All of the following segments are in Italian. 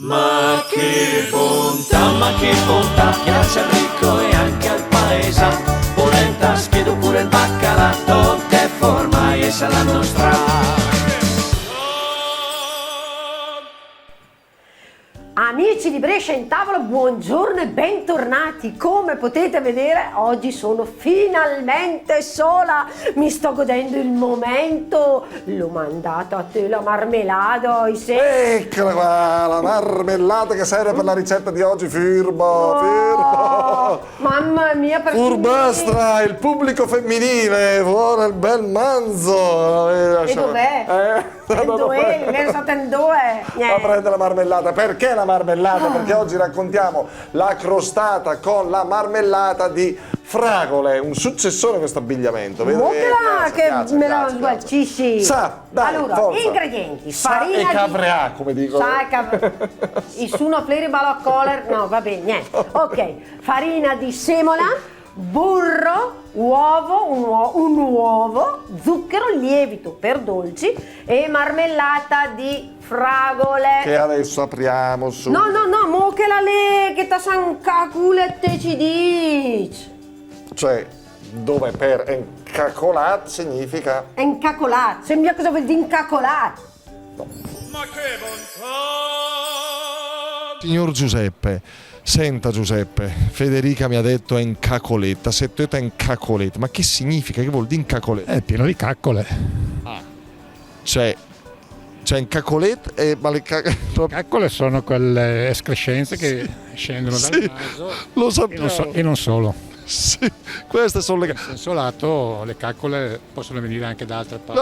Ma che bontà, piace al ricco e anche al paesa. Polenta, schiedo pure il baccalà, che forma e sa la nostra. Amici di Brescia in tavola, buongiorno e bentornati. Come potete vedere, oggi sono finalmente sola. Mi sto godendo il momento. L'ho mandato a te la marmellata. Eccola qua, la marmellata che serve per la ricetta di oggi. Firma. Mamma mia, perché Furbastra, il pubblico femminile vuole il bel manzo. E dov'è? Dov'è? Ne so in due. Ma prende la marmellata. Perché la marmellata? Perché oggi raccontiamo la crostata con la marmellata di fragole, un successore questo abbigliamento. Vedo che me la sgualcisci. Sa, dai, allora, forza. Ingredienti: Sa farina e cavrea, come dicono. Il suono fleri baloccoler. No, va bene, niente. Ok, farina di semola, burro, uovo, un uovo, zucchero, lievito per dolci e marmellata di fragole. Che adesso apriamo su. No, mo che la le che ta san caculette ci dici. Cioè, dove per encacolat significa Encacolat, sembra cosa vuol dire incacolat. Ma che bontà! Signor Giuseppe, senta Giuseppe, Federica mi ha detto encacoletta, se tu è encacoletta, ma che significa? Che vuol dire encacoletta? È pieno di caccole. C'è encacoletta e ma le Caccole sono quelle escrescenze che scendono dal naso lo sappiamo. e non solo. Sì, queste sono le In senso lato le caccole possono venire anche da altre parti.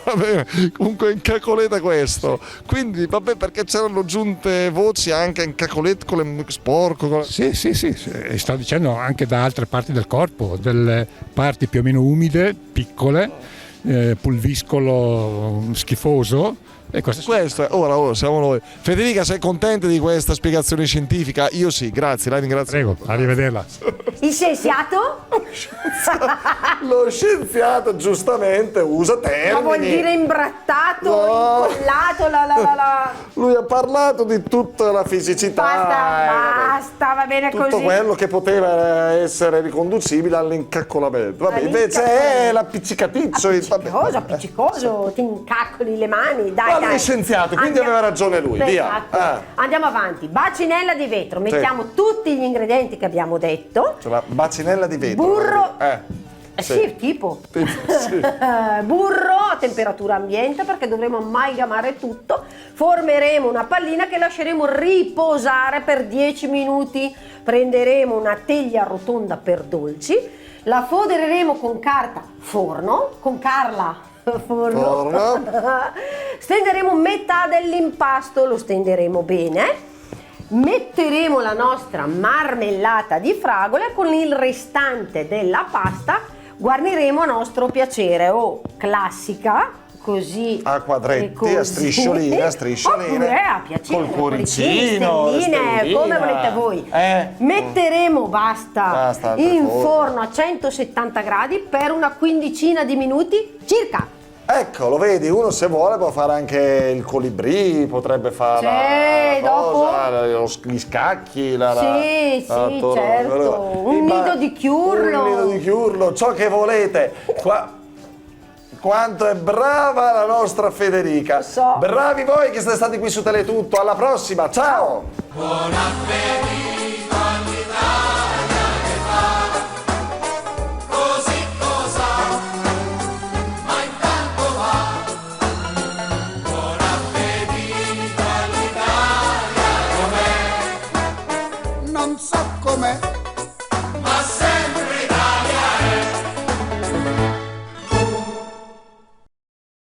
Vabbè, comunque encacoletta questo. Quindi vabbè, perché c'erano giunte voci anche encacoletta con le sporco. Con... Sì, e sto dicendo anche da altre parti del corpo, delle parti più o meno umide, piccole, pulviscolo schifoso. E questo ora siamo noi. Federica, sei contenta di questa spiegazione scientifica? Io sì, grazie, la ringrazio. Prego, arrivederla. Il scienziato? Lo scienziato giustamente usa termini. Ma vuol dire imbrattato, incollato, la. Lui ha parlato di tutta la fisicità. Basta, va bene tutto così. quello che poteva essere riconducibile all'incaccolamento. Vabbè, invece è l'appiccicaticcio. Appiccicoso, ti incaccoli le mani, dai. È scienziato, quindi aveva ragione lui. Via. Esatto. Andiamo avanti. Bacinella di vetro, mettiamo tutti gli ingredienti che abbiamo detto. Cioè, la bacinella di vetro. Burro. Sì. Tipo. Sì. Burro a temperatura ambiente, perché dovremo amalgamare tutto. Formeremo una pallina che lasceremo riposare per 10 minuti. Prenderemo una teglia rotonda per dolci, la fodereremo con carta forno, con Carla. Forno. Stenderemo metà dell'impasto, lo stenderemo bene. Metteremo la nostra marmellata di fragole, con il restante della pasta guarniremo a nostro piacere, o classica, così a quadretti, a striscioline, oppure a piacere, col cuoricino, stelline, come volete voi. Metteremo in forno a 170 gradi per una quindicina di minuti circa. Ecco, lo vedi, uno se vuole può fare anche il colibrì, potrebbe fare gli scacchi, certo, un nido di chiurlo. Ciò che volete. Quanto è brava la nostra Federica. So. Bravi voi che siete stati qui su Teletutto. Alla prossima, ciao! Buon appetito all'Italia che fa così cosa, ma intanto va. Buon appetito all'Italia com'è. Non so com'è, Ma se